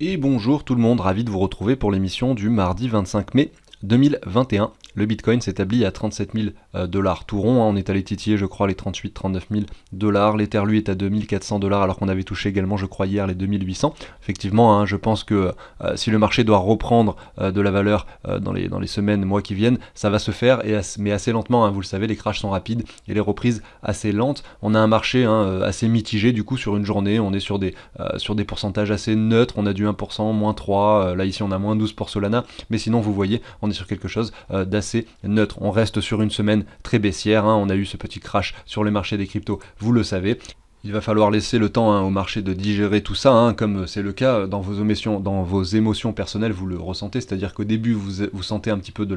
Et bonjour tout le monde, ravi de vous retrouver pour l'émission du mardi 25 mai 2021. Le Bitcoin s'établit à 37 000 $ tout rond, hein. On est allé titiller je crois les 38-39 000 $, l'Ether lui est à 2400 $ alors qu'on avait touché également je crois hier les 2800. Effectivement, hein, je pense que si le marché doit reprendre de la valeur dans les semaines, mois qui viennent, ça va se faire, mais assez lentement, hein. Vous le savez, les crashs sont rapides et les reprises assez lentes. On a un marché assez mitigé du coup sur une journée, on est sur des pourcentages assez neutres, on a du 1%, moins 3, là ici on a moins 12 pour Solana, mais sinon vous voyez, on est sur quelque chose d'assez neutre. On reste sur une semaine très baissière, hein. On a eu ce petit crash sur le marché des cryptos, vous le savez. Il va falloir laisser le temps au marché de digérer tout ça, hein, comme c'est le cas dans vos émotions personnelles, vous le ressentez, c'est-à-dire qu'au début vous sentez un petit peu de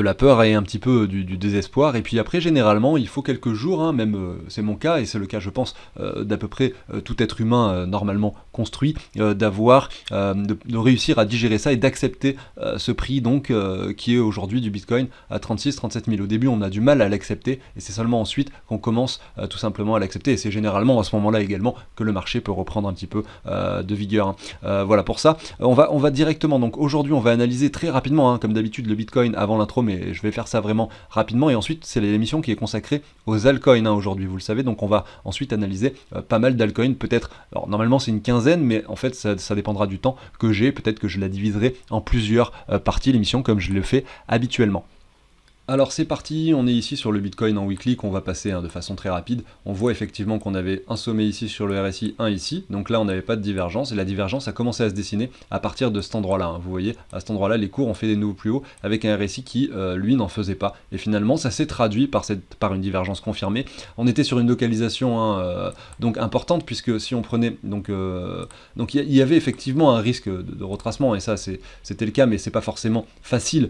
la peur et un petit peu du désespoir, et puis après généralement il faut quelques jours, hein, même c'est mon cas et c'est le cas je pense d'à peu près tout être humain normalement construit, de réussir à digérer ça et d'accepter ce prix donc qui est aujourd'hui du Bitcoin à 36-37 000. Au début on a du mal à l'accepter et c'est seulement ensuite qu'on commence tout simplement à l'accepter, et c'est généralement à ce moment là également que le marché peut reprendre un petit peu de vigueur, hein. Voilà pour ça, on va directement, donc aujourd'hui on va analyser très rapidement, hein, comme d'habitude le Bitcoin avant l'intro, mais je vais faire ça vraiment rapidement, et ensuite c'est l'émission qui est consacrée aux altcoins, hein, aujourd'hui, vous le savez, donc on va ensuite analyser pas mal d'altcoins, peut-être, alors normalement c'est une quinzaine, mais en fait ça dépendra du temps que j'ai, peut-être que je la diviserai en plusieurs parties l'émission comme je le fais habituellement. Alors c'est parti, on est ici sur le Bitcoin en weekly qu'on va passer, hein, de façon très rapide. On voit effectivement qu'on avait un sommet ici sur le RSI, un ici, donc là on n'avait pas de divergence, et la divergence a commencé à se dessiner à partir de cet endroit-là, hein. Vous voyez, à cet endroit-là, les cours ont fait des nouveaux plus hauts avec un RSI qui, lui, n'en faisait pas. Et finalement, ça s'est traduit par une divergence confirmée. On était sur une localisation, hein, donc importante, puisque si on prenait... Donc il y avait effectivement un risque de retracement, et ça c'était le cas, mais c'est pas forcément facile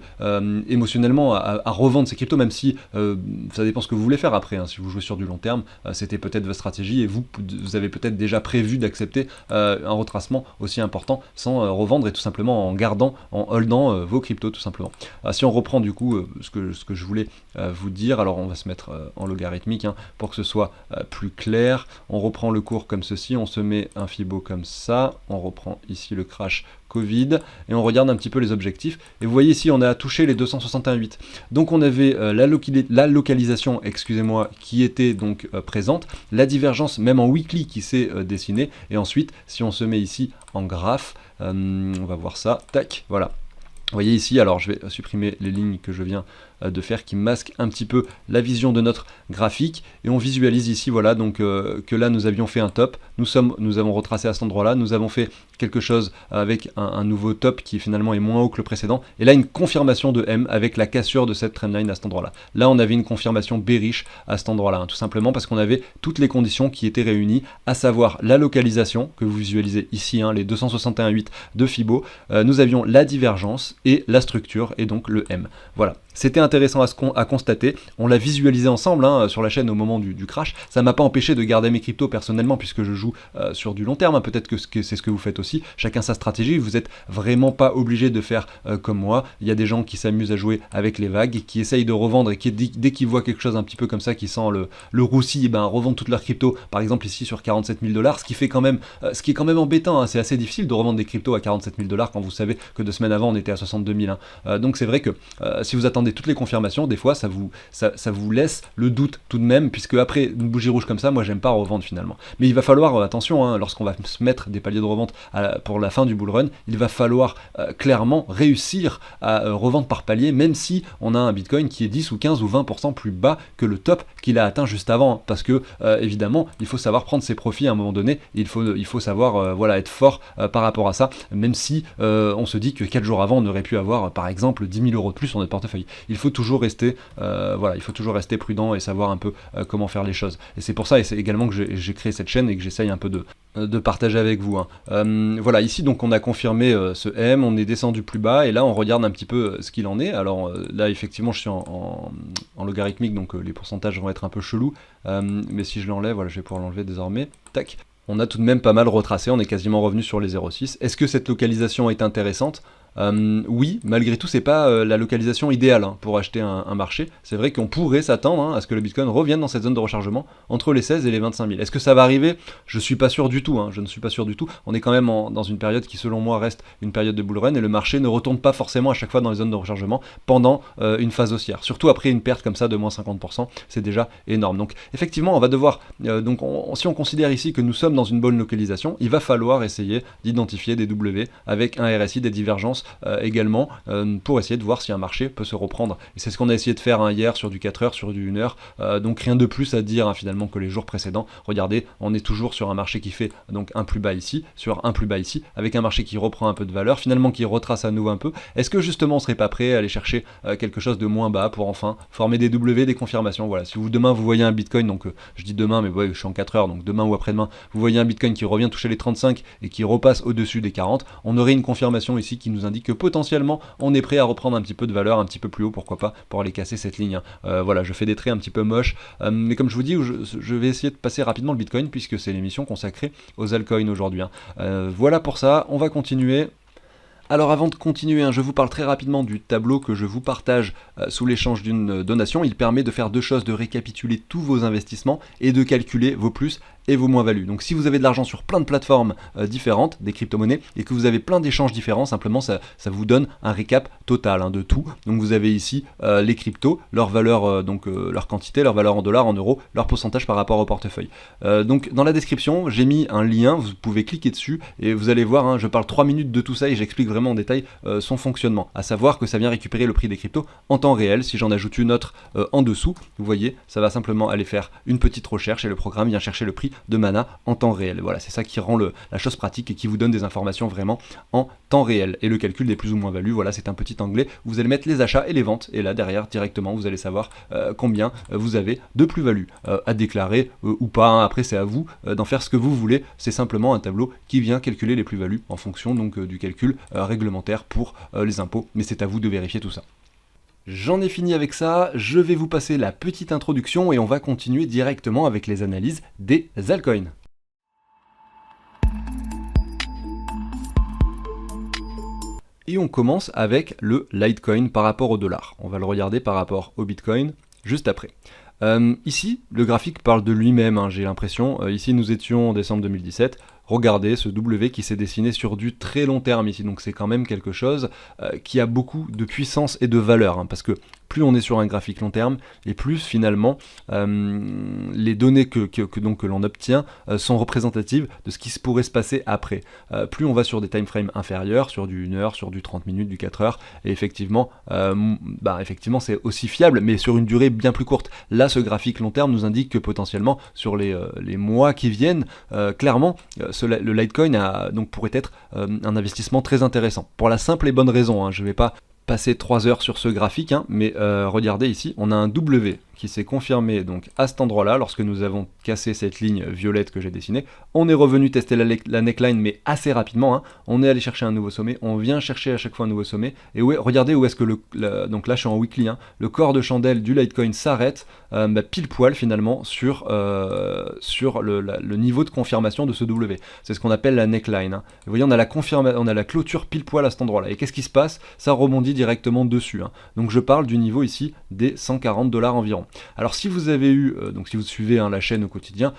émotionnellement à revendre ces cryptos, même si ça dépend ce que vous voulez faire après, hein. Si vous jouez sur du long terme, c'était peut-être votre stratégie et vous avez peut-être déjà prévu d'accepter un retracement aussi important sans revendre, et tout simplement en holdant vos cryptos tout simplement. Si on reprend du coup ce que je voulais vous dire, alors on va se mettre en logarithmique, hein, pour que ce soit plus clair. On reprend le cours comme ceci, on se met un Fibo comme ça, on reprend ici le crash Covid, et on regarde un petit peu les objectifs, et vous voyez ici on a touché les 261,8, donc on avait la localisation, excusez-moi, qui était donc présente, la divergence même en weekly qui s'est dessinée, et ensuite si on se met ici en graphe, on va voir ça, tac, voilà. Vous voyez ici, alors je vais supprimer les lignes que je viens de faire qui masquent un petit peu la vision de notre graphique, et on visualise ici, voilà, donc que là nous avions fait un top, nous avons retracé à cet endroit là, nous avons fait quelque chose avec un nouveau top qui finalement est moins haut que le précédent, et là une confirmation de M avec la cassure de cette trendline à cet endroit là. Là on avait une confirmation bearish à cet endroit là, hein, tout simplement parce qu'on avait toutes les conditions qui étaient réunies, à savoir la localisation que vous visualisez ici, hein, les 261,8 de Fibo, nous avions la divergence et la structure, et donc le M. Voilà, c'était intéressant à constater, on l'a visualisé ensemble, hein, sur la chaîne au moment du crash. Ça m'a pas empêché de garder mes cryptos personnellement puisque je joue sur du long terme, hein. Peut-être que c'est ce que vous faites aussi, chacun sa stratégie, vous êtes vraiment pas obligé de faire comme moi. Il y a des gens qui s'amusent à jouer avec les vagues et qui essayent de revendre, et qui dès qu'ils voient quelque chose un petit peu comme ça, qui sent le roussi, revendent toutes leurs cryptos, par exemple ici sur 47 000 $, ce qui est quand même embêtant, hein. C'est assez difficile de revendre des cryptos à 47 000 $ quand vous savez que 2 semaines avant on était à 62 000, hein. Donc c'est vrai que si vous attendez toutes les confirmations, des fois ça vous laisse le doute tout de même, puisque après une bougie rouge comme ça, moi j'aime pas revendre finalement. Mais il va falloir, attention, hein, lorsqu'on va se mettre des paliers de revente pour la fin du bull run, il va falloir clairement réussir à revendre par palier, même si on a un Bitcoin qui est 10 ou 15 ou 20% plus bas que le top qu'il a atteint juste avant, hein, parce que évidemment il faut savoir prendre ses profits à un moment donné, il faut savoir voilà, être fort par rapport à ça, même si on se dit que 4 jours avant on aurait pu avoir par exemple 10 000 € de plus sur notre portefeuille. Il faut toujours rester prudent et savoir un peu comment faire les choses. Et c'est pour ça, et c'est également que j'ai créé cette chaîne et que j'essaye un peu de partager avec vous, hein. Voilà, ici donc on a confirmé ce M, on est descendu plus bas, et là on regarde un petit peu ce qu'il en est. Alors là effectivement je suis en logarithmique, donc les pourcentages vont être un peu chelous, mais si je l'enlève, voilà, je vais pouvoir l'enlever désormais, tac. On a tout de même pas mal retracé, on est quasiment revenu sur les 0,6. Est-ce que cette localisation est intéressante ? Oui, malgré tout, c'est pas la localisation idéale hein, pour acheter un marché. C'est vrai qu'on pourrait s'attendre hein, à ce que le Bitcoin revienne dans cette zone de rechargement entre les 16 et les 25 000. Est-ce que ça va arriver? Je suis pas sûr du tout. Hein, je ne suis pas sûr du tout. On est quand même dans une période qui, selon moi, reste une période de bull run et le marché ne retourne pas forcément à chaque fois dans les zones de rechargement pendant une phase haussière. Surtout après une perte comme ça de moins 50%, c'est déjà énorme. Donc effectivement, on va devoir, si on considère ici que nous sommes dans une bonne localisation, il va falloir essayer d'identifier des W avec un RSI, des divergences également pour essayer de voir si un marché peut se reprendre. Et c'est ce qu'on a essayé de faire hein, hier sur du 4 heures, sur du 1 heure. Donc rien de plus à dire hein, finalement que les jours précédents. Regardez, on est toujours sur un marché qui fait donc un plus bas ici, sur un plus bas ici, avec un marché qui reprend un peu de valeur, finalement qui retrace à nouveau un peu. Est-ce que justement on serait pas prêt à aller chercher quelque chose de moins bas pour enfin former des W, des confirmations? Voilà, si demain vous voyez un Bitcoin, donc je dis demain mais ouais, je suis en 4 heures, donc demain ou après-demain, vous voyez un Bitcoin qui revient toucher les 35 et qui repasse au-dessus des 40, on aurait une confirmation ici qui nous indique que potentiellement on est prêt à reprendre un petit peu de valeur, un petit peu plus haut, pourquoi pas, pour aller casser cette ligne. Voilà, je fais des traits un petit peu moches, mais comme je vous dis, je vais essayer de passer rapidement le Bitcoin puisque c'est l'émission consacrée aux altcoins aujourd'hui. Voilà pour ça, on va continuer. Alors avant de continuer, je vous parle très rapidement du tableau que je vous partage sous l'échange d'une donation. Il permet de faire deux choses, de récapituler tous vos investissements et de calculer vos plus et vos moins-values. Donc si vous avez de l'argent sur plein de plateformes différentes, des crypto-monnaies, et que vous avez plein d'échanges différents, simplement ça vous donne un récap total de tout. Donc vous avez ici les cryptos, leur valeur, leur quantité, leur valeur en dollars, en euros, leur pourcentage par rapport au portefeuille. Donc dans la description, j'ai mis un lien, vous pouvez cliquer dessus et vous allez voir, je parle 3 minutes de tout ça et j'explique vraiment en détail son fonctionnement. À savoir que ça vient récupérer le prix des cryptos en temps réel. Si j'en ajoute une autre en dessous, vous voyez, ça va simplement aller faire une petite recherche et le programme vient chercher le prix de Mana en temps réel. Voilà, c'est ça qui rend la chose pratique et qui vous donne des informations vraiment en temps réel. Et le calcul des plus ou moins values, voilà, c'est un petit onglet. Vous allez mettre les achats et les ventes et là derrière directement vous allez savoir combien vous avez de plus-value à déclarer ou pas. Après c'est à vous d'en faire ce que vous voulez. C'est simplement un tableau qui vient calculer les plus-values en fonction donc du calcul réglementaire pour les impôts. Mais c'est à vous de vérifier tout ça. J'en ai fini avec ça, je vais vous passer la petite introduction et on va continuer directement avec les analyses des altcoins. Et on commence avec le Litecoin par rapport au dollar. On va le regarder par rapport au Bitcoin juste après. Ici, le graphique parle de lui-même, j'ai l'impression. Ici, nous étions en décembre 2017. Regardez ce W qui s'est dessiné sur du très long terme ici. Donc c'est quand même quelque chose qui a beaucoup de puissance et de valeur. Parce que plus on est sur un graphique long terme, et plus finalement les données que l'on obtient sont représentatives de ce qui pourrait se passer après. Plus on va sur des time frames inférieurs, sur du 1 heure, sur du 30 minutes, du 4 heures, et effectivement, c'est aussi fiable, mais sur une durée bien plus courte. Là, ce graphique long terme nous indique que potentiellement, sur les mois qui viennent, clairement, le Litecoin pourrait être un investissement très intéressant. Pour la simple et bonne raison, je ne vais pas passer 3 heures sur ce graphique, mais regardez ici, on a un W qui s'est confirmé donc à cet endroit-là, lorsque nous avons cassé cette ligne violette que j'ai dessinée. On est revenu tester la neckline, mais assez rapidement, on est allé chercher un nouveau sommet, on vient chercher à chaque fois un nouveau sommet, et regardez où est-ce que donc là je suis en weekly, le corps de chandelle du Litecoin s'arrête pile poil finalement sur le niveau de confirmation de ce W. C'est ce qu'on appelle la neckline. Vous voyez, on a la clôture pile poil à cet endroit-là, et qu'est-ce qui se passe? Ça rebondit directement dessus. Donc je parle du niveau ici des 140 $ environ. Alors si vous avez eu, donc si vous suivez la chaîne au quotidien,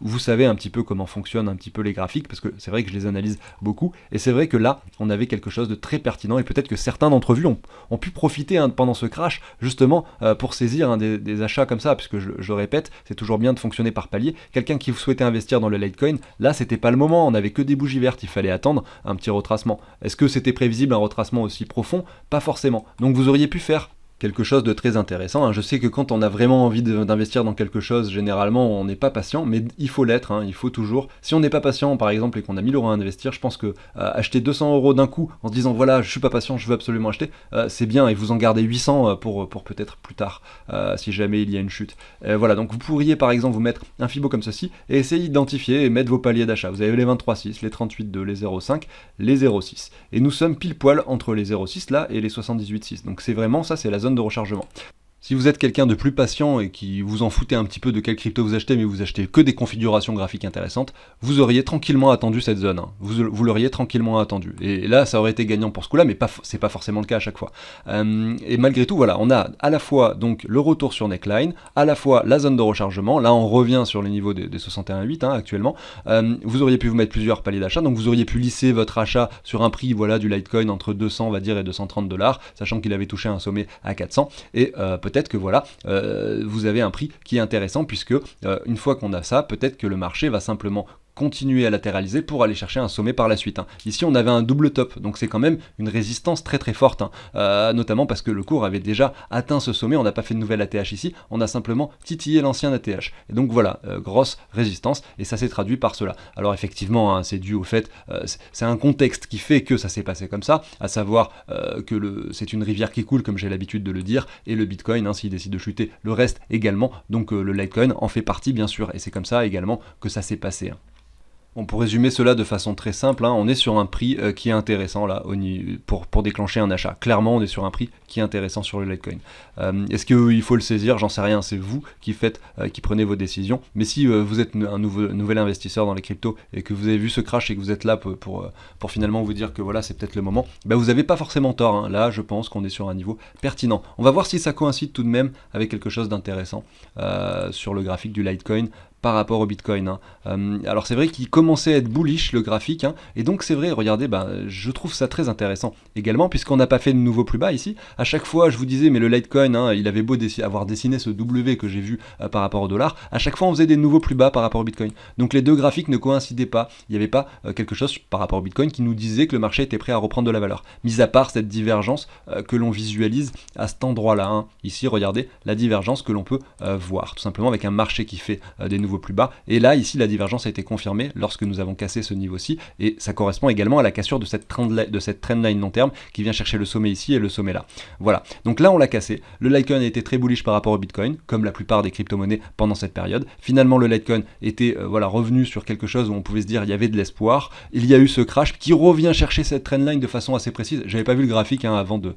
vous savez un petit peu comment fonctionnent un petit peu les graphiques, parce que c'est vrai que je les analyse beaucoup, et c'est vrai que là, on avait quelque chose de très pertinent, et peut-être que certains d'entre vous ont pu profiter pendant ce crash, justement, pour saisir des achats comme ça, puisque je le répète, c'est toujours bien de fonctionner par palier. Quelqu'un qui souhaitait investir dans le Litecoin, là, c'était pas le moment, on n'avait que des bougies vertes, il fallait attendre un petit retracement. Est-ce que c'était prévisible un retracement aussi profond? Pas forcément. Donc vous auriez pu faire quelque chose de très intéressant. Je sais que quand on a vraiment envie d'investir dans quelque chose, généralement on n'est pas patient, mais il faut l'être, il faut toujours. Si on n'est pas patient par exemple et qu'on a 1000 € à investir, je pense que acheter 200 € d'un coup en se disant voilà je suis pas patient, je veux absolument acheter, c'est bien, et vous en gardez 800 pour peut-être plus tard, si jamais il y a une chute. Voilà, donc vous pourriez par exemple vous mettre un Fibo comme ceci et essayer d'identifier et mettre vos paliers d'achat. Vous avez les 23,6, les 38,2, les 0,5, les 0,6. Et nous sommes pile poil entre les 0,6 là et les 78,6. Donc c'est vraiment ça, c'est la zone de rechargement. Si vous êtes quelqu'un de plus patient et qui vous en foutez un petit peu de quelle crypto vous achetez, mais vous achetez que des configurations graphiques intéressantes, vous auriez tranquillement attendu cette zone, hein. Vous l'auriez tranquillement attendu. Et là, ça aurait été gagnant pour ce coup-là, mais c'est pas forcément le cas à chaque fois. Et malgré tout, voilà, on a à la fois donc le retour sur neckline, à la fois la zone de rechargement. Là, on revient sur les niveaux des 61,8 hein, actuellement. Vous auriez pu vous mettre plusieurs paliers d'achat, donc vous auriez pu lisser votre achat sur un prix, voilà, du Litecoin entre 200, on va dire, et 230$, sachant qu'il avait touché un sommet à 400. Et peut-être que voilà, vous avez un prix qui est intéressant, puisque une fois qu'on a ça, peut-être que le marché va simplement continuer à latéraliser pour aller chercher un sommet par la suite, hein. Ici on avait un double top, donc c'est quand même une résistance très très forte, hein. Notamment parce que le cours avait déjà atteint ce sommet, on n'a pas fait de nouvelle ATH ici, on a simplement titillé l'ancien ATH. Et donc voilà, grosse résistance, et ça s'est traduit par cela. Alors effectivement, hein, c'est dû au fait, c'est un contexte qui fait que ça s'est passé comme ça, à savoir que c'est une rivière qui coule, comme j'ai l'habitude de le dire, et le Bitcoin, hein, s'il décide de chuter, le reste également, donc le Litecoin en fait partie bien sûr, et c'est comme ça également que ça s'est passé, hein. Bon, pour résumer cela de façon très simple, hein, on est sur un prix qui est intéressant là pour déclencher un achat. Clairement, on est sur un prix qui est intéressant sur le Litecoin. Est-ce qu'il faut le saisir? J'en sais rien, c'est vous qui prenez vos décisions. Mais si vous êtes un nouvel investisseur dans les cryptos et que vous avez vu ce crash et que vous êtes là pour finalement vous dire que voilà, c'est peut-être le moment, bah, vous n'avez pas forcément tort, hein. Là, je pense qu'on est sur un niveau pertinent. On va voir si ça coïncide tout de même avec quelque chose d'intéressant sur le graphique du Litecoin par rapport au Bitcoin, hein. Alors c'est vrai qu'il commençait à être bullish le graphique, hein, et donc c'est vrai, regardez, je trouve ça très intéressant également, puisqu'on n'a pas fait de nouveau plus bas ici. À chaque fois je vous disais, mais le Litecoin, hein, il avait beau avoir dessiné ce W que j'ai vu par rapport au dollar, à chaque fois on faisait des nouveaux plus bas par rapport au Bitcoin. Donc les deux graphiques ne coïncidaient pas, il n'y avait pas quelque chose par rapport au Bitcoin qui nous disait que le marché était prêt à reprendre de la valeur, mis à part cette divergence que l'on visualise à cet endroit-là, hein. Ici, regardez la divergence que l'on peut voir, tout simplement avec un marché qui fait des nouveaux plus bas, et là ici la divergence a été confirmée lorsque nous avons cassé ce niveau-ci, et ça correspond également à la cassure de cette trendline long terme qui vient chercher le sommet ici et le sommet là. Voilà, donc là on l'a cassé, le Litecoin a été très bullish par rapport au Bitcoin, comme la plupart des crypto-monnaies pendant cette période. Finalement le Litecoin était voilà, revenu sur quelque chose où on pouvait se dire il y avait de l'espoir, il y a eu ce crash qui revient chercher cette trendline de façon assez précise. J'avais pas vu le graphique, hein, avant de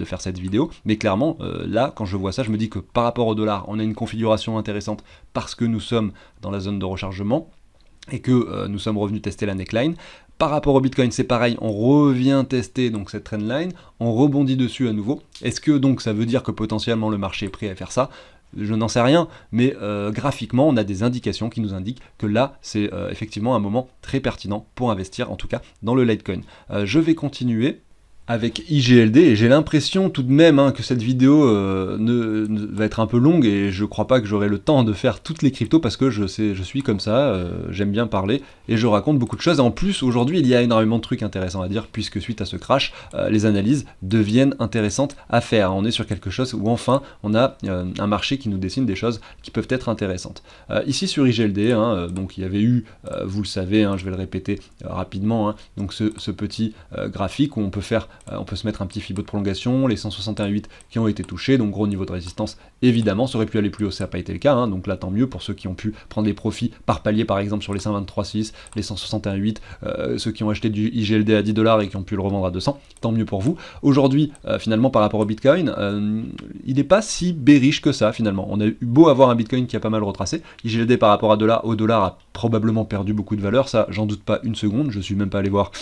faire cette vidéo, mais clairement là quand je vois ça, je me dis que par rapport au dollar, on a une configuration intéressante parce que nous sommes dans la zone de rechargement et que nous sommes revenus tester la neckline. Par rapport au Bitcoin, c'est pareil, on revient tester donc cette trendline, on rebondit dessus à nouveau. Est-ce que donc ça veut dire que potentiellement le marché est prêt à faire ça? Je n'en sais rien, mais graphiquement, on a des indications qui nous indiquent que là, c'est effectivement un moment très pertinent pour investir, en tout cas dans le Litecoin. Je vais continuer avec IGLD, et j'ai l'impression tout de même, hein, que cette vidéo va être un peu longue, et je crois pas que j'aurai le temps de faire toutes les cryptos, parce que je suis comme ça, j'aime bien parler, et je raconte beaucoup de choses. En plus, aujourd'hui, il y a énormément de trucs intéressants à dire, puisque suite à ce crash, les analyses deviennent intéressantes à faire. On est sur quelque chose où enfin, on a un marché qui nous dessine des choses qui peuvent être intéressantes. Ici sur IGLD, hein, donc il y avait eu, vous le savez, hein, je vais le répéter rapidement, hein, donc ce petit graphique où on peut se mettre un petit Fibo de prolongation, les 161,8 qui ont été touchés, donc gros niveau de résistance, évidemment, ça aurait pu aller plus haut, ça n'a pas été le cas, hein, donc là tant mieux pour ceux qui ont pu prendre des profits par palier, par exemple sur les 123,6, les 161,8, ceux qui ont acheté du IGLD à 10$ et qui ont pu le revendre à 200, tant mieux pour vous. Aujourd'hui, finalement, par rapport au Bitcoin, il n'est pas si bearish que ça, finalement. On a eu beau avoir un Bitcoin qui a pas mal retracé, IGLD par rapport au dollar a probablement perdu beaucoup de valeur, ça j'en doute pas une seconde, je suis même pas allé voir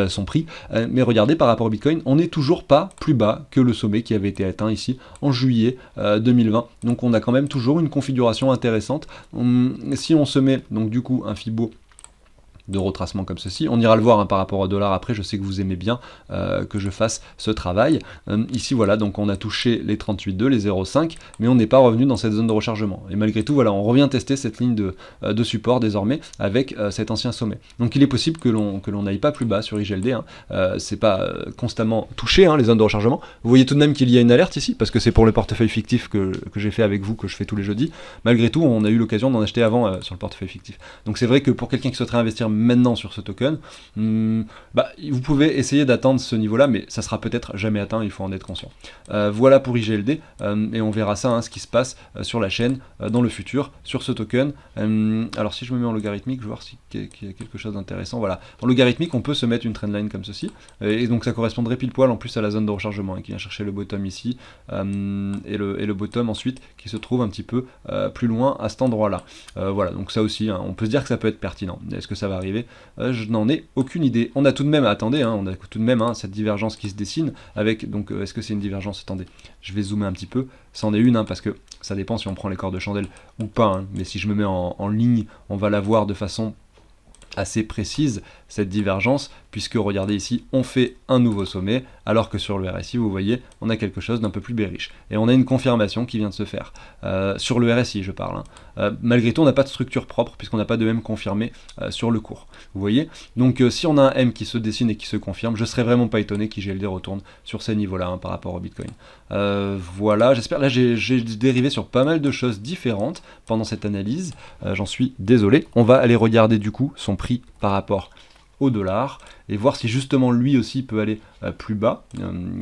son prix, mais regardez, par rapport au Bitcoin, on n'est toujours pas plus bas que le sommet qui avait été atteint ici en juillet 2020, donc on a quand même toujours une configuration intéressante. Si on se met donc du coup un Fibo de retracement comme ceci, on ira le voir, hein, par rapport au dollar après, je sais que vous aimez bien que je fasse ce travail. Ici voilà, donc on a touché les 38,2, les 0,5, mais on n'est pas revenu dans cette zone de rechargement, et malgré tout voilà, on revient tester cette ligne de support désormais avec cet ancien sommet. Donc il est possible que l'on n'aille pas plus bas sur IGLD, hein. C'est pas constamment touché, hein, les zones de rechargement. Vous voyez tout de même qu'il y a une alerte ici, parce que c'est pour le portefeuille fictif que j'ai fait avec vous, que je fais tous les jeudis. Malgré tout, on a eu l'occasion d'en acheter avant sur le portefeuille fictif. Donc c'est vrai que pour quelqu'un qui souhaiterait investir maintenant sur ce token, vous pouvez essayer d'atteindre ce niveau-là, mais ça sera peut-être jamais atteint, il faut en être conscient. Voilà pour IGLD, et on verra ça, ce qui se passe sur la chaîne dans le futur, sur ce token. Alors si je me mets en logarithmique, je vais voir qu'il y a quelque chose d'intéressant. Voilà, en logarithmique, on peut se mettre une trendline comme ceci, et donc ça correspondrait pile poil en plus à la zone de rechargement, qui vient chercher le bottom ici, et le bottom ensuite, qui se trouve un petit peu plus loin à cet endroit-là. Voilà, donc ça aussi, on peut se dire que ça peut être pertinent. Est-ce que ça va arriver? Je n'en ai aucune idée. On a tout de même, attendez, on a tout de même cette divergence qui se dessine avec, donc est-ce que c'est une divergence? Attendez, je vais zoomer un petit peu, c'en est une, parce que ça dépend si on prend les corps de chandelle ou pas, mais si je me mets en ligne, on va la voir de façon assez précise, cette divergence, puisque regardez ici, on fait un nouveau sommet, alors que sur le RSI, vous voyez, on a quelque chose d'un peu plus bearish. Et on a une confirmation qui vient de se faire. Sur le RSI, je parle. Malgré tout, on n'a pas de structure propre, puisqu'on n'a pas de M confirmé sur le cours. Vous voyez? Donc si on a un M qui se dessine et qui se confirme, je serais vraiment pas étonné qu'IGLD retourne sur ces niveaux-là par rapport au Bitcoin. Voilà, j'espère. Là, j'ai dérivé sur pas mal de choses différentes pendant cette analyse. J'en suis désolé. On va aller regarder du coup son prix par rapport au dollar et voir si justement lui aussi peut aller plus bas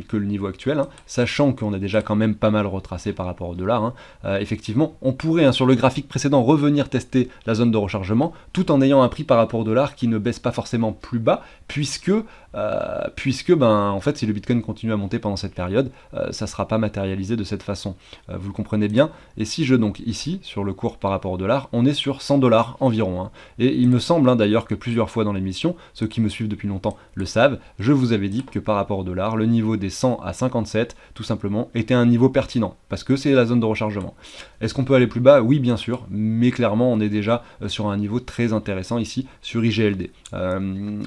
que le niveau actuel, sachant qu'on a déjà quand même pas mal retracé par rapport au dollar. Effectivement, on pourrait sur le graphique précédent revenir tester la zone de rechargement tout en ayant un prix par rapport au dollar qui ne baisse pas forcément plus bas, puisque en fait si le Bitcoin continue à monter pendant cette période, ça ne sera pas matérialisé de cette façon. Vous le comprenez bien. Et si je donc ici sur le cours par rapport au dollar, on est sur 100 $ environ. Et il me semble d'ailleurs que plusieurs fois dans l'émission, ceux qui me suivent depuis longtemps le savent, je vous avais dit que par rapport au dollar, le niveau des 100 à 57 tout simplement était un niveau pertinent, parce que c'est la zone de rechargement. Est-ce qu'on peut aller plus bas? Oui, bien sûr, mais clairement on est déjà sur un niveau très intéressant ici sur IGLD.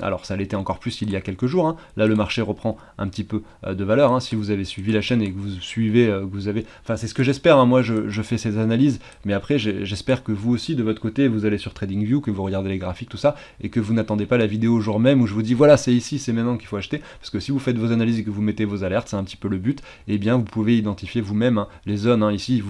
Alors ça l'était encore plus il y a quelques jours, là le marché reprend un petit peu de valeur, si vous avez suivi la chaîne et que vous suivez, que vous avez... Enfin c'est ce que j'espère, moi je fais ces analyses, mais après j'espère que vous aussi de votre côté, vous allez sur TradingView, que vous regardez les graphiques, tout ça, et que vous n'attendez pas la vidéo au jour même où je vous dis voilà c'est ici, c'est maintenant qu'il faut acheter, parce que si vous faites vos analyses et que vous mettez vos alertes, c'est un petit peu le but, et bien vous pouvez identifier vous-même les zones, ici,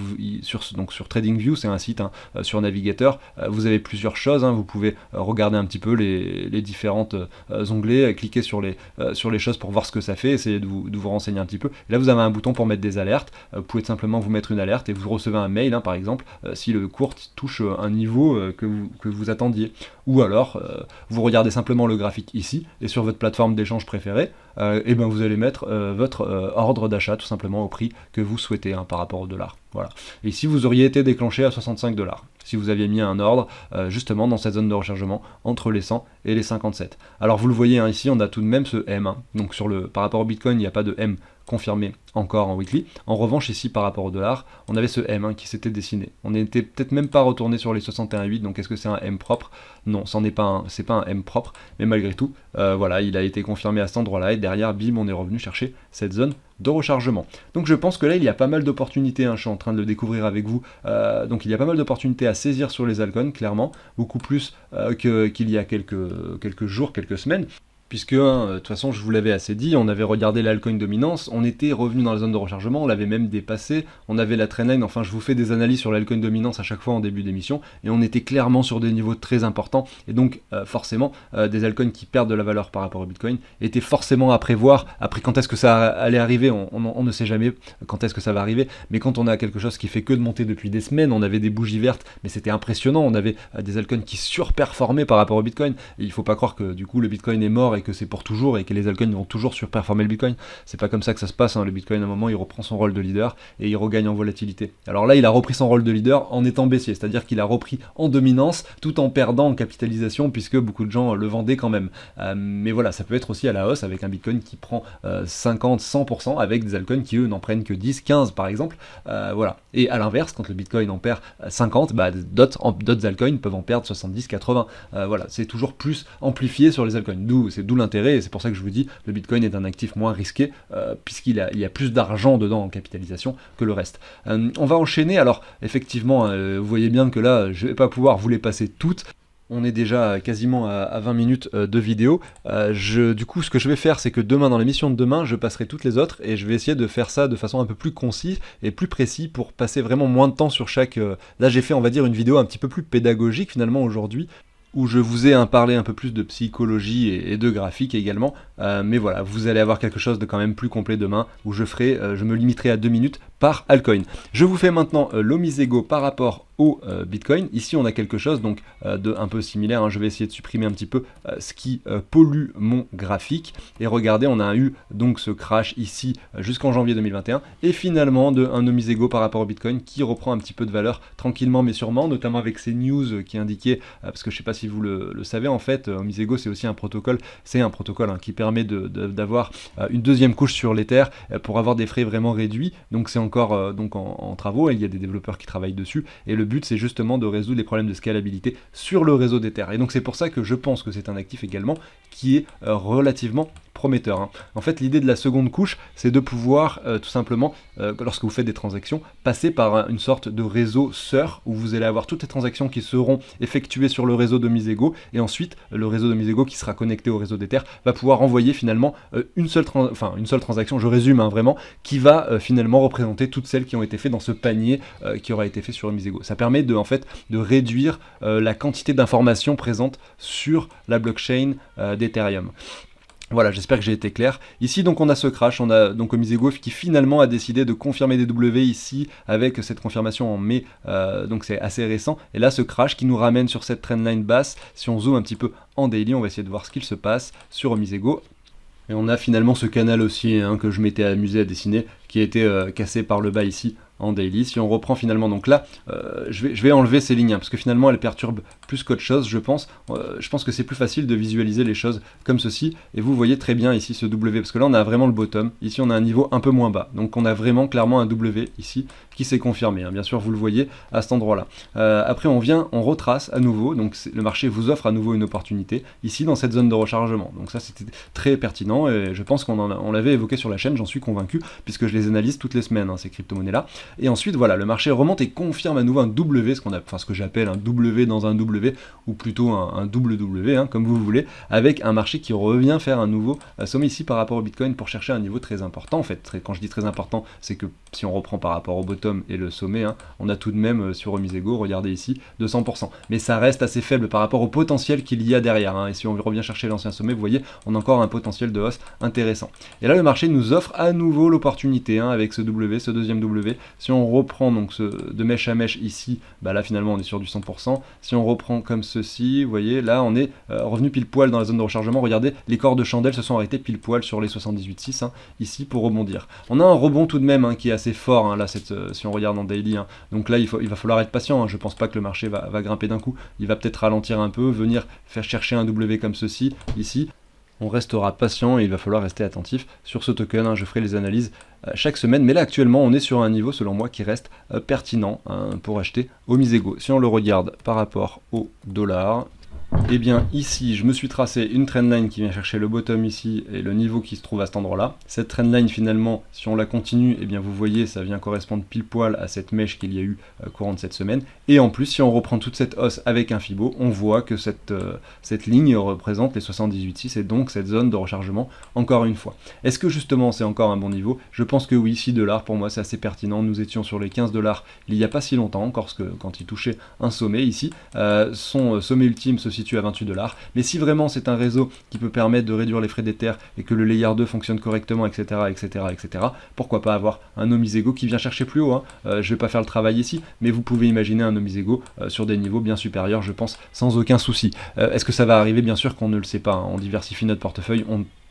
donc sur TradingView, c'est un site sur navigateur, vous avez plusieurs choses, vous pouvez regarder un petit peu les différentes onglets, cliquer sur les choses pour voir ce que ça fait, essayer de vous renseigner un petit peu, et là vous avez un bouton pour mettre des alertes, vous pouvez simplement vous mettre une alerte et vous recevez un mail, par exemple, si le cours touche un niveau que vous attendiez, ou alors vous regardez simplement le graphique ici, et sur votre plateforme d'échange préférée, et ben vous allez mettre votre ordre d'achat tout simplement au prix que vous souhaitez par rapport au dollar. Voilà. Et ici vous auriez été déclenché à 65 $, si vous aviez mis un ordre justement dans cette zone de rechargement entre les 100 et les 57. Alors vous le voyez ici, on a tout de même ce M, donc par rapport au Bitcoin il n'y a pas de M confirmé encore en weekly. En revanche ici par rapport au dollar, on avait ce M qui s'était dessiné. On n'était peut-être même pas retourné sur les 61,8, donc est-ce que c'est un M propre? Non, c'est pas un M propre, mais malgré tout, voilà, il a été confirmé à cet endroit-là, et derrière, bim, on est revenu chercher cette zone de rechargement. Donc je pense que là, il y a pas mal d'opportunités, je suis en train de le découvrir avec vous, donc il y a pas mal d'opportunités à saisir sur les altcoins, clairement, beaucoup plus qu'il y a quelques jours, quelques semaines. Puisque, de toute façon, je vous l'avais assez dit, on avait regardé l'altcoin dominance, on était revenu dans la zone de rechargement, on l'avait même dépassé, on avait la trendline, enfin je vous fais des analyses sur l'altcoin dominance à chaque fois en début d'émission, et on était clairement sur des niveaux très importants, et donc forcément, des altcoins qui perdent de la valeur par rapport au Bitcoin étaient forcément à prévoir. Après, quand est-ce que ça allait arriver, on ne sait jamais quand est-ce que ça va arriver, mais quand on a quelque chose qui fait que de monter depuis des semaines, on avait des bougies vertes, mais c'était impressionnant, on avait des altcoins qui surperformaient par rapport au Bitcoin, et il faut pas croire que du coup le Bitcoin est mort et que c'est pour toujours et que les altcoins vont toujours surperformer le Bitcoin. C'est pas comme ça que ça se passe, le Bitcoin à un moment il reprend son rôle de leader et il regagne en volatilité. Alors là il a repris son rôle de leader en étant baissier, c'est-à-dire qu'il a repris en dominance tout en perdant en capitalisation puisque beaucoup de gens le vendaient quand même. Mais voilà, ça peut être aussi à la hausse avec un Bitcoin qui prend 50-100% avec des altcoins qui eux n'en prennent que 10-15 par exemple. Voilà. Et à l'inverse, quand le Bitcoin en perd 50, d'autres altcoins peuvent en perdre 70-80. Voilà, c'est toujours plus amplifié sur les altcoins. D'où l'intérêt, et c'est pour ça que je vous dis, le Bitcoin est un actif moins risqué, puisqu'il y a plus d'argent dedans en capitalisation que le reste. On va enchaîner, alors effectivement, vous voyez bien que là, je vais pas pouvoir vous les passer toutes. On est déjà quasiment à 20 minutes de vidéo. Du coup, ce que je vais faire, c'est que demain, dans l'émission de demain, je passerai toutes les autres et je vais essayer de faire ça de façon un peu plus concise et plus précise pour passer vraiment moins de temps sur chaque... Là, j'ai fait, on va dire, une vidéo un petit peu plus pédagogique finalement aujourd'hui. où je vous ai parlé un peu plus de psychologie et de graphique également, mais voilà, vous allez avoir quelque chose de quand même plus complet demain, où je me limiterai à 2 minutes par altcoin. Je vous fais maintenant l'Omisego par rapport au Bitcoin. Ici on a quelque chose donc de un peu similaire, hein. Je vais essayer de supprimer un petit peu ce qui pollue mon graphique, et regardez, on a eu donc ce crash ici jusqu'en janvier 2021, et finalement un Omisego par rapport au Bitcoin qui reprend un petit peu de valeur tranquillement mais sûrement, notamment avec ces news qui indiquaient, parce que je sais pas si vous le savez, en fait Omisego c'est aussi un protocole, hein, qui permet d'avoir une deuxième couche sur l'Ether pour avoir des frais vraiment réduits, donc c'est encore donc en travaux, et il y a des développeurs qui travaillent dessus, et le but c'est justement de résoudre les problèmes de scalabilité sur le réseau d'Ether, et donc c'est pour ça que je pense que c'est un actif également qui est relativement prometteur, hein. En fait, l'idée de la seconde couche, c'est de pouvoir tout simplement, lorsque vous faites des transactions, passer par une sorte de réseau sœur, où vous allez avoir toutes les transactions qui seront effectuées sur le réseau d'Omisego, et ensuite le réseau d'Omisego qui sera connecté au réseau d'Ether va pouvoir envoyer finalement une seule transaction, je résume, hein, vraiment, qui va finalement représenter toutes celles qui ont été faites dans ce panier qui aura été fait sur Omisego. Ça permet en fait de réduire la quantité d'informations présentes sur la blockchain d'Ethereum. Voilà, j'espère que j'ai été clair. Ici, donc, on a ce crash, on a donc Omisego qui finalement a décidé de confirmer des W ici, avec cette confirmation en mai, donc c'est assez récent. Et là, ce crash qui nous ramène sur cette trendline basse. Si on zoome un petit peu en daily, on va essayer de voir ce qu'il se passe sur Omisego. Et on a finalement ce canal aussi, hein, que je m'étais amusé à dessiner, qui a été cassé par le bas ici en daily. Si on reprend finalement, donc là, je vais enlever ces lignes, hein, parce que finalement elles perturbent plus qu'autre chose, je pense. Je pense que c'est plus facile de visualiser les choses comme ceci, et vous voyez très bien ici ce W, parce que là on a vraiment le bottom, ici on a un niveau un peu moins bas, donc on a vraiment clairement un W ici, qui s'est confirmé, hein. Bien sûr vous le voyez à cet endroit là. Après on retrace à nouveau, donc le marché vous offre à nouveau une opportunité, ici dans cette zone de rechargement, donc ça c'était très pertinent, et je pense qu'on l'avait évoqué sur la chaîne, j'en suis convaincu, puisque je les analyse toutes les semaines, hein, ces crypto-monnaies là. Et ensuite, voilà, le marché remonte et confirme à nouveau un W, ce que j'appelle un W dans un W, ou plutôt un double W, hein, comme vous voulez, avec un marché qui revient faire un nouveau sommet ici par rapport au Bitcoin pour chercher un niveau très important. En fait, quand je dis très important, c'est que si on reprend par rapport au bottom et le sommet, hein, on a tout de même sur Omisego, regardez ici, 200%. Mais ça reste assez faible par rapport au potentiel qu'il y a derrière, hein. Et si on revient chercher l'ancien sommet, vous voyez, on a encore un potentiel de hausse intéressant. Et là, le marché nous offre à nouveau l'opportunité, hein, avec ce W, ce deuxième W. Si on reprend donc de mèche à mèche ici, bah là finalement on est sur du 100%. Si on reprend comme ceci, vous voyez, là on est revenu pile poil dans la zone de rechargement. Regardez, les corps de chandelle se sont arrêtés pile poil sur les 78,6, hein, ici pour rebondir. On a un rebond tout de même, hein, qui est assez fort, hein, là, si on regarde en daily, hein. Donc là il va falloir être patient, hein. Je pense pas que le marché va grimper d'un coup. Il va peut-être ralentir un peu, venir faire chercher un W comme ceci, ici. On restera patient et il va falloir rester attentif sur ce token, hein. Je ferai les analyses chaque semaine, mais là actuellement on est sur un niveau selon moi qui reste pertinent, hein, pour acheter Omisego. Si on le regarde par rapport au dollar, et bien ici je me suis tracé une trendline qui vient chercher le bottom ici et le niveau qui se trouve à cet endroit là. Cette trendline finalement, si on la continue, et bien vous voyez ça vient correspondre pile poil à cette mèche qu'il y a eu courant de cette semaine, et en plus si on reprend toute cette hausse avec un Fibo, on voit que cette ligne représente les 78,6 et donc cette zone de rechargement encore une fois. Est-ce que justement c'est encore un bon niveau? Je pense que oui, 6 $ pour moi c'est assez pertinent. Nous étions sur les 15 $ il n'y a pas si longtemps encore, quand il touchait un sommet ici, son sommet ultime se situe à 28 $. Mais si vraiment c'est un réseau qui peut permettre de réduire les frais d'Ether et que le layer 2 fonctionne correctement, etc., pourquoi pas avoir un Omisego qui vient chercher plus haut, hein. Je vais pas faire le travail ici, mais vous pouvez imaginer un Omisego sur des niveaux bien supérieurs, je pense, sans aucun souci. Est-ce que ça va arriver? Bien sûr qu'on ne le sait pas, hein. On diversifie notre portefeuille,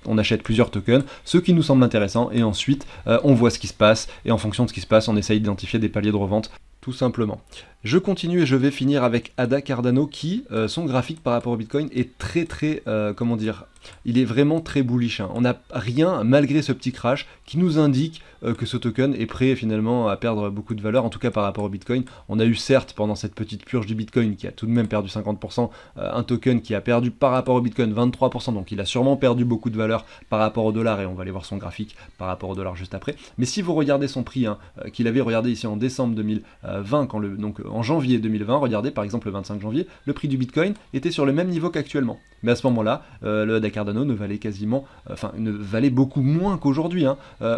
on achète plusieurs tokens, ceux qui nous semblent intéressants, et ensuite on voit ce qui se passe, et en fonction de ce qui se passe, on essaye d'identifier des paliers de revente, tout simplement. Je continue et je vais finir avec ADA Cardano qui, son graphique par rapport au Bitcoin est très comment dire, il est vraiment très bullish, hein. On n'a rien, malgré ce petit crash, qui nous indique que ce token est prêt finalement à perdre beaucoup de valeur, en tout cas par rapport au Bitcoin. On a eu certes pendant cette petite purge du Bitcoin qui a tout de même perdu 50%, un token qui a perdu par rapport au Bitcoin 23%, donc il a sûrement perdu beaucoup de valeur par rapport au dollar, et on va aller voir son graphique par rapport au dollar juste après. Mais si vous regardez son prix, hein, qu'il avait regardé ici en décembre 2020, donc en janvier 2020, regardez par exemple le 25 janvier, le prix du Bitcoin était sur le même niveau qu'actuellement. Mais à ce moment-là, le ADA des Cardano ne valait quasiment, ne valait beaucoup moins qu'aujourd'hui.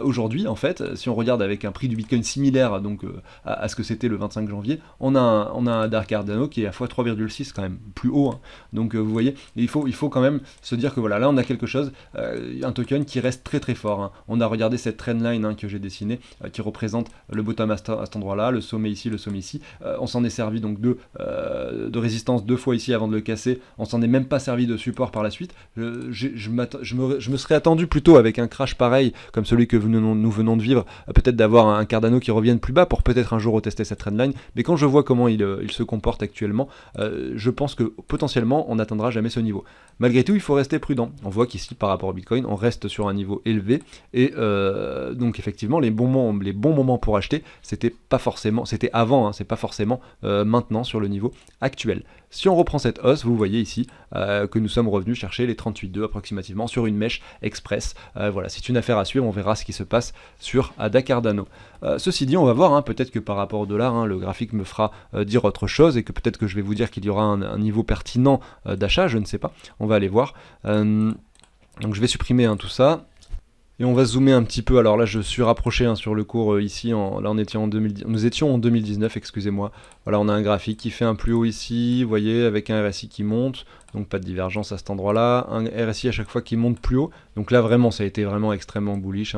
Aujourd'hui, en fait, si on regarde avec un prix du Bitcoin similaire donc, à ce que c'était le 25 janvier, on a un DAR Cardano qui est à x3,6 quand même plus haut. Donc vous voyez, il faut quand même se dire que voilà, là on a quelque chose, un token qui reste très très fort. On a regardé cette trendline que j'ai dessinée, qui représente le bottom à cet endroit-là, le sommet ici, on s'en est servi donc de résistance 2 fois ici avant de le casser, on s'en est même pas servi de support par la suite. Je me serais attendu plutôt avec un crash pareil, comme celui que nous venons de vivre, peut-être d'avoir un Cardano qui revienne plus bas pour peut-être un jour retester cette trendline, mais quand je vois comment il se comporte actuellement, je pense que potentiellement on n'atteindra jamais ce niveau. Malgré tout, il faut rester prudent. On voit qu'ici, par rapport au Bitcoin, on reste sur un niveau élevé, et donc effectivement, les bons moments pour acheter, c'était avant, c'est pas forcément maintenant sur le niveau actuel. Si on reprend cette hausse, vous voyez ici que nous sommes revenus chercher les 38,2 approximativement sur une mèche express. Voilà, c'est une affaire à suivre, on verra ce qui se passe sur ADA Cardano. Ceci dit, on va voir, peut-être que par rapport au dollar, le graphique me fera dire autre chose, et que peut-être que je vais vous dire qu'il y aura un niveau pertinent d'achat, je ne sais pas, on va aller voir. Donc je vais supprimer tout ça. Et on va zoomer un petit peu. Alors là, je suis rapproché nous étions en 2019, excusez-moi. Voilà, on a un graphique qui fait un plus haut ici, vous voyez, avec un RSI qui monte. Donc pas de divergence à cet endroit-là. Un RSI à chaque fois qui monte plus haut. Donc là, vraiment, ça a été vraiment extrêmement bullish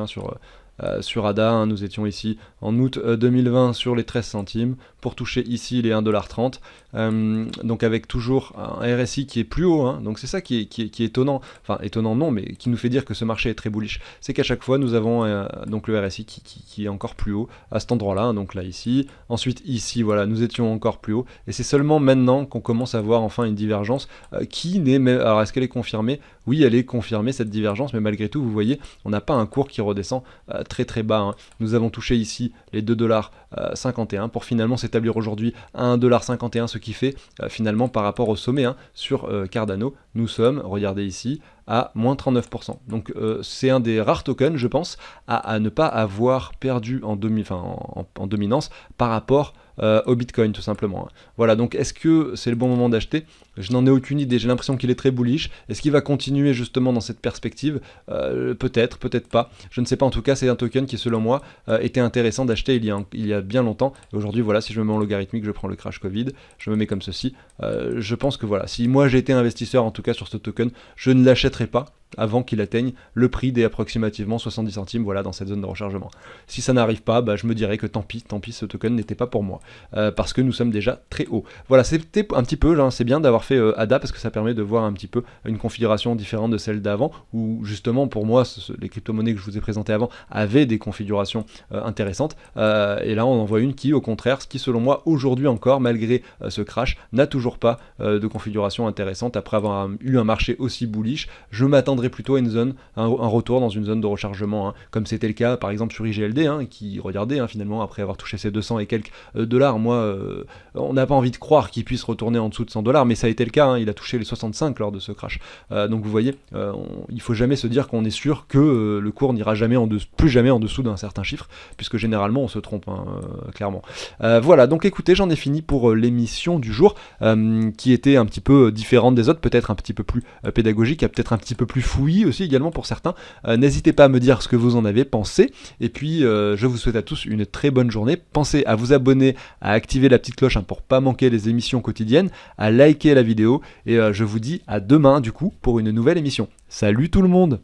sur ADA. Nous étions ici en août 2020 sur les 13 centimes pour toucher ici les 1,30 $. Donc avec toujours un RSI qui est plus haut. Donc c'est ça qui est étonnant. Enfin, étonnant non, mais qui nous fait dire que ce marché est très bullish. C'est qu'à chaque fois, nous avons donc le RSI qui est encore plus haut à cet endroit-là. Donc là, ici. Ensuite, ici, voilà, nous étions encore plus haut. Et c'est seulement maintenant qu'on commence à voir enfin une divergence qui n'est même... Alors, est-ce qu'elle est confirmée? Oui, elle est confirmée, cette divergence, mais malgré tout, vous voyez, on n'a pas un cours qui redescend très très bas. Nous avons touché ici les 2,51 $ pour finalement s'établir aujourd'hui à 1,51 $, ce qui fait finalement par rapport au sommet sur Cardano, nous sommes, regardez ici, à moins 39%. Donc c'est un des rares tokens, je pense, à ne pas avoir perdu en dominance par rapport au Bitcoin, tout simplement. Voilà, donc est-ce que c'est le bon moment d'acheter? Je n'en ai aucune idée, j'ai l'impression qu'il est très bullish. Est-ce qu'il va continuer justement dans cette perspective? Peut-être, peut-être pas. Je ne sais pas, en tout cas, c'est un token qui, selon moi, était intéressant d'acheter il y a bien longtemps. Et aujourd'hui, voilà, si je me mets en logarithmique, je prends le crash Covid, je me mets comme ceci. Je pense que voilà, si moi j'ai été investisseur, en tout cas sur ce token, je ne l'achèterai pas avant qu'il atteigne le prix des approximativement 70 centimes, voilà, dans cette zone de rechargement. Si ça n'arrive pas, je me dirais que tant pis, ce token n'était pas pour moi, parce que nous sommes déjà très haut. Voilà, c'était un petit peu, c'est bien d'avoir fait ADA, parce que ça permet de voir un petit peu une configuration différente de celle d'avant, où justement, pour moi, les crypto-monnaies que je vous ai présentées avant avaient des configurations intéressantes, et là on en voit une qui, au contraire, ce qui selon moi, aujourd'hui encore, malgré ce crash, n'a toujours pas de configuration intéressante, après avoir eu un marché aussi bullish. Je m'attendrais plutôt à une zone, un retour dans une zone de rechargement, comme c'était le cas par exemple sur IGLD, qui, regardez, finalement, après avoir touché ses 200 et quelques dollars, moi, on n'a pas envie de croire qu'il puisse retourner en dessous de 100 $, mais ça a été le cas, il a touché les 65 lors de ce crash. Donc vous voyez, il faut jamais se dire qu'on est sûr que le cours n'ira plus jamais en dessous d'un certain chiffre, puisque généralement on se trompe, clairement. Voilà, donc écoutez, j'en ai fini pour l'émission du jour, qui était un petit peu différente des autres, peut-être un petit peu plus pédagogique, peut-être un petit peu plus fouillis aussi également pour certains. N'hésitez pas à me dire ce que vous en avez pensé, et puis je vous souhaite à tous une très bonne journée. Pensez à vous abonner, à activer la petite cloche pour pas manquer les émissions quotidiennes, à liker la vidéo, et je vous dis à demain du coup pour une nouvelle émission. Salut tout le monde!